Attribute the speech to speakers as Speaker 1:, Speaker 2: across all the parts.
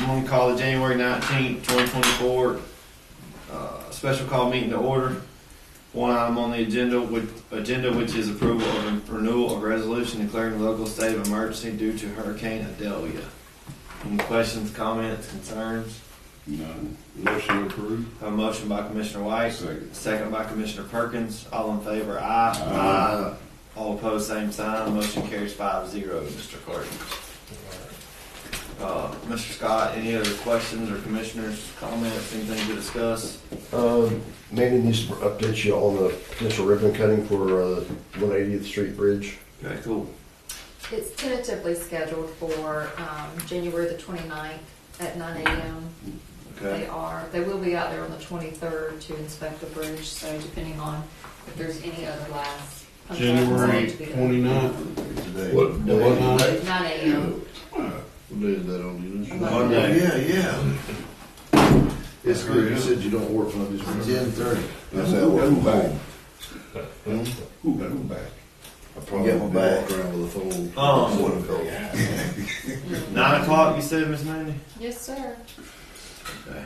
Speaker 1: going to call the January 19th, 2024 special call meeting to order. One item on the agenda which is approval of renewal of resolution declaring the local state of emergency due to Hurricane Idalia. Any questions, comments, concerns?
Speaker 2: None. Motion approved.
Speaker 1: Have a motion by Commissioner White. Second by Commissioner Perkins. All in favor, aye. Aye. All opposed, same sign. Motion carries 5-0, Mr. Clerk. Mr. Scott, any other questions or commissioners' comments, anything to discuss?
Speaker 3: Mandy needs to update you on the potential ribbon cutting for 180th Street Bridge.
Speaker 1: Okay, cool.
Speaker 4: It's tentatively scheduled for January the 29th at 9 a.m.
Speaker 1: Okay.
Speaker 4: They will be out there on the 23rd to inspect the bridge, so depending on if there's any other last.
Speaker 2: January 29th.
Speaker 5: What night?
Speaker 4: 9 a.m.
Speaker 2: What day is that on, you know?
Speaker 1: Monday.
Speaker 5: Yeah. It's good. You said you don't work Mondays. 10:30.
Speaker 2: That's how we're back.
Speaker 5: Who back?
Speaker 2: I probably
Speaker 5: Get my back.
Speaker 2: walk around with a phone.
Speaker 1: 9 o'clock, you said, Miss Mandy?
Speaker 4: Yes, sir.
Speaker 1: Okay.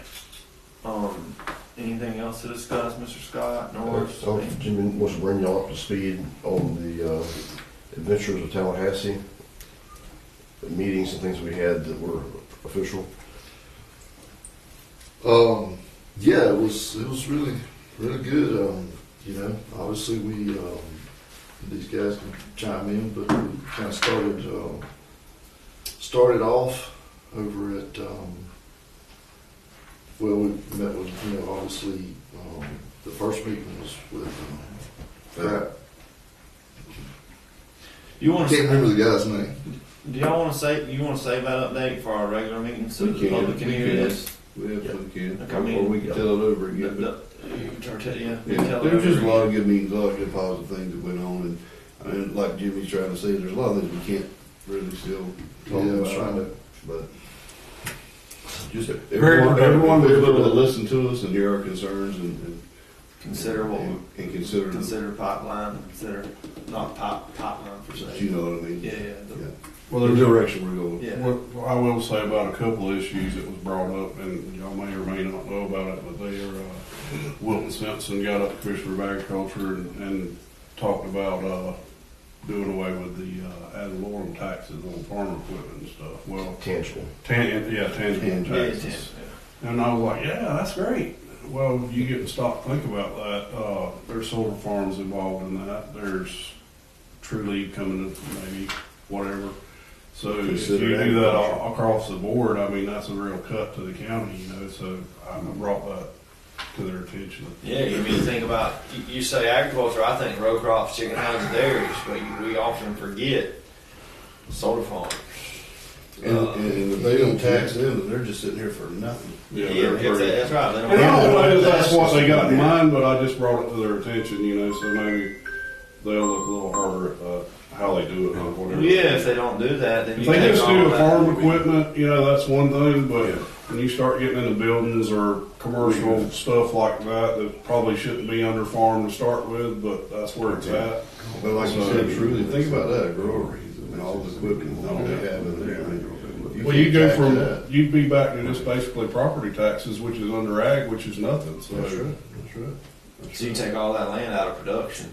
Speaker 1: Anything else to discuss, Mr. Scott, Norris?
Speaker 3: Jimmy wants to bring y'all up to speed on the Adventures of Tallahassee, the meetings and things we had that were official.
Speaker 5: Yeah, it was really good. Obviously we these guys can chime in, but we kind of started off over at we met with obviously the first meeting was with Pratt.
Speaker 1: You want
Speaker 5: Can't
Speaker 1: to?
Speaker 5: remember the guy's name.
Speaker 1: Do y'all want to say? You want to save that update for our regular meeting so
Speaker 2: We
Speaker 1: the
Speaker 2: can.
Speaker 1: public can
Speaker 2: We
Speaker 1: hear
Speaker 2: can.
Speaker 1: this?
Speaker 2: We absolutely can.
Speaker 1: Okay, I mean,
Speaker 2: Or we can tell it over again. But
Speaker 1: You can tell
Speaker 2: yeah,
Speaker 1: it
Speaker 2: there's just a
Speaker 1: over
Speaker 2: lot of
Speaker 1: again.
Speaker 2: good meetings, a lot of good positive things that went on. And like Jimmy's trying to say, there's a lot of things we can't really still talk
Speaker 5: Yeah, I
Speaker 2: about.
Speaker 5: was trying to.
Speaker 2: But just
Speaker 6: Very
Speaker 2: everyone was
Speaker 6: productive.
Speaker 2: able to listen to us and hear our concerns and
Speaker 1: Consider what
Speaker 2: consider
Speaker 1: pipeline. Consider not pipeline per se.
Speaker 2: you know what I mean.
Speaker 1: Yeah.
Speaker 6: Well,
Speaker 2: The
Speaker 6: there's
Speaker 2: direction we're going.
Speaker 1: Yeah.
Speaker 6: what I will say about a couple of issues that was brought up, and y'all may or may not know about it, but they are, Wilton Simpson got up to Commissioner of Agriculture and talked about doing away with the ad valorem taxes on farm equipment and stuff. Well,
Speaker 3: Tangible.
Speaker 6: tangible taxes. And I was like, yeah, that's great. Well, you get to stop and think about that. There's solar farms involved in that. There's True Leaf coming in, maybe, whatever. So if you do that all across the board, I mean, that's a real cut to the county, so I brought that to their attention.
Speaker 1: Yeah, you mean think about, you say agriculture, I think row crops, chicken houses, dairies, but we often forget solar farms.
Speaker 2: And if they don't tax them, then they're just sitting here for nothing.
Speaker 1: That's right. They don't
Speaker 6: And I
Speaker 1: have
Speaker 6: don't know if
Speaker 1: that.
Speaker 6: that's what they got in mind, but I just brought it to their attention, so maybe they'll look a little harder at how they do it or whatever.
Speaker 1: Yeah, if they don't do that, then
Speaker 6: If
Speaker 1: you
Speaker 6: they
Speaker 1: take
Speaker 6: just
Speaker 1: all
Speaker 6: do
Speaker 1: that.
Speaker 6: farm equipment, that's one thing, but when you start getting into buildings or commercial stuff like that probably shouldn't be under farm to start with, but that's where it's at.
Speaker 2: But like you said, truly, think about that, a grower and all the equipment and all they have in there. I mean,
Speaker 6: Well, you go
Speaker 2: can't
Speaker 6: from,
Speaker 2: tax that.
Speaker 6: you'd be back to just basically property taxes, which is under ag, which is nothing, so.
Speaker 2: That's right.
Speaker 1: So you take all that land out of production.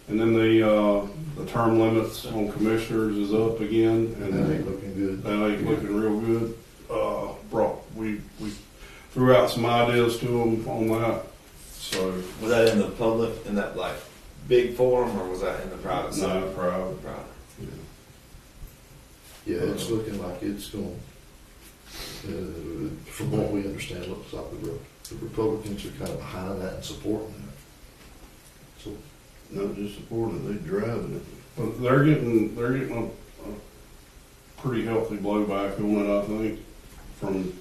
Speaker 6: And then the term limits on commissioners is up again,
Speaker 5: That
Speaker 6: and
Speaker 5: ain't looking good.
Speaker 6: that ain't looking real good. We threw out some ideas to them on that, so.
Speaker 1: Was that in the public, in that like big forum, or was that in the private side?
Speaker 6: No, private.
Speaker 1: Private.
Speaker 5: Yeah, it's looking like it's going. From what we understand, looks like the Republicans are kind of behind that and supporting that. So
Speaker 2: Not just supporting it, they're driving it.
Speaker 6: But they're getting a pretty healthy blowback on it, I think, from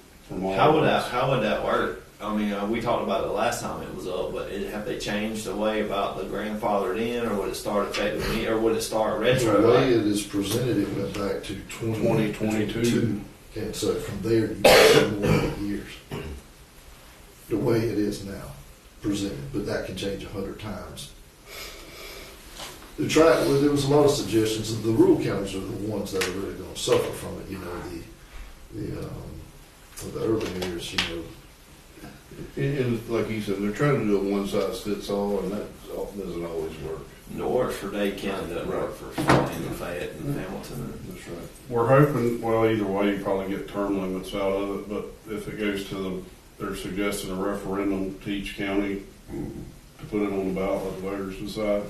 Speaker 6: all
Speaker 1: How
Speaker 6: of
Speaker 1: would
Speaker 6: us.
Speaker 1: that work? I mean, we talked about it last time it was up, but have they changed the way about the grandfathered in, or would it start effectively, or would it start retro?
Speaker 5: the way it is presented, it went back to
Speaker 6: 2022.
Speaker 5: And so from there, you get more than 8 years. The way it is now presented, but that can change 100 times. There was a lot of suggestions. The rural counties are the ones that are really going to suffer from it. the early years, you know,
Speaker 2: And like you said, they're trying to do a one size fits all, and that doesn't always work.
Speaker 1: It works for Dade County, doesn't work for Suwannee and Fayette and Hamilton.
Speaker 2: That's right.
Speaker 6: We're hoping, well, either way, you probably get term limits out of it, but if it goes to they're suggesting a referendum to each county to put it on the ballot, let the voters decide.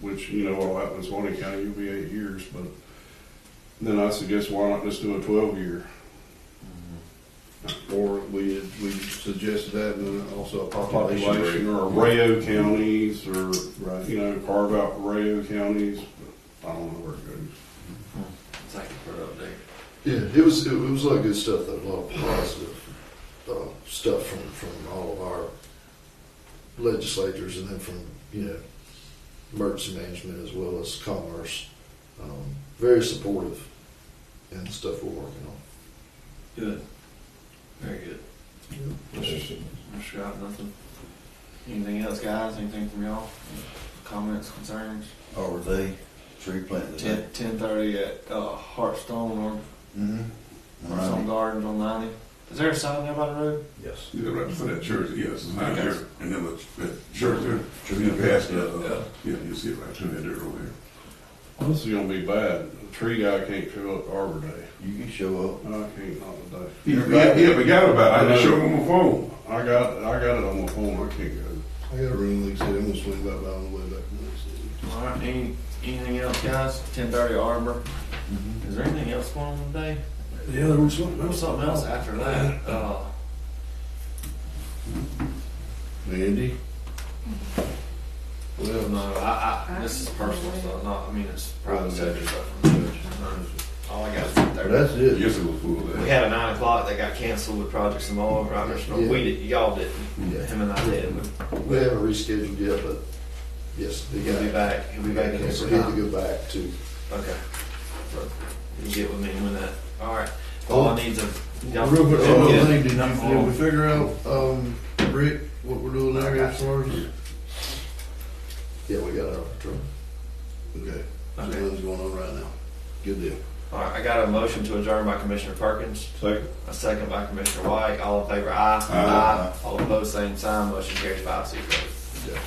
Speaker 6: Which, you know, what'll happen in Suwannee County, you'll be 8 years, but then I suggest why not just do a 12-year?
Speaker 2: Or we suggested that, and then also a population
Speaker 6: Population
Speaker 2: rate.
Speaker 6: or arrayo counties or,
Speaker 2: Right.
Speaker 6: you know, carve out arrayo counties, but I don't know where it goes.
Speaker 1: Thank you for the update.
Speaker 5: yeah, it was a lot of good stuff, though, a lot of positive stuff from all of our legislators, and then from, you know, emergency management as well as commerce. Very supportive in the stuff we're working on.
Speaker 1: Good. Very good. Mr. Scott, nothing? Anything else, guys? Anything from y'all? Comments, concerns?
Speaker 7: Arbor Day, tree planting today.
Speaker 1: 10:30 at Hartstone or
Speaker 7: Mm-hmm.
Speaker 1: Hartstone Gardens on 90. Is there a sign there by the road?
Speaker 3: Yes.
Speaker 8: Yeah, right before that church, yes, it's not
Speaker 1: Okay.
Speaker 8: there, and then the church there, you pass the, yeah, you see it right through that dirt over there.
Speaker 6: Well, this is gonna be bad. The tree guy can't show up to Arbor Day.
Speaker 7: You can show up.
Speaker 6: No, I can't, not today.
Speaker 8: He forgot about it, I just showed him on the phone.
Speaker 6: I got it on my phone, I can't go.
Speaker 2: I got a room, like I said, I'm gonna swing back by on the way back from the city.
Speaker 1: All right. Anything else, guys? 10:30 Arbor. Is there anything else going on today?
Speaker 6: Yeah, there was
Speaker 1: There was something else after that.
Speaker 2: Andy?
Speaker 1: Well, no, this is personal stuff. Not, I mean, it's private sector stuff. All I got is 10:30.
Speaker 2: That's it.
Speaker 8: Yes, it was full of
Speaker 1: We
Speaker 8: that.
Speaker 1: had a 9 o'clock that got canceled with Project Samoa, right, Mr. North?
Speaker 5: Yeah.
Speaker 1: We did, y'all didn't.
Speaker 5: Yeah.
Speaker 1: Him and I did.
Speaker 5: We haven't rescheduled yet, but yes, they
Speaker 1: He'll be back. He'll be back in
Speaker 5: So
Speaker 1: here.
Speaker 5: he had to go back to.
Speaker 1: Okay. So you can get with me when that. All right. All I need to. Y'all,
Speaker 2: Real quick, one
Speaker 1: Yeah.
Speaker 2: other thing, did
Speaker 1: Nothing
Speaker 2: we figure out, Rick, what we're doing there as far as?
Speaker 5: Yeah, we got our truck.
Speaker 2: Okay, so
Speaker 1: Okay.
Speaker 2: nothing's going on right now. Good deal.
Speaker 1: All right. I got a motion to adjourn by Commissioner Perkins.
Speaker 6: Second.
Speaker 1: A second by Commissioner White. All in favor, aye.
Speaker 8: Aye.
Speaker 1: All opposed, same sign. Motion carries 5-0.
Speaker 2: Yeah.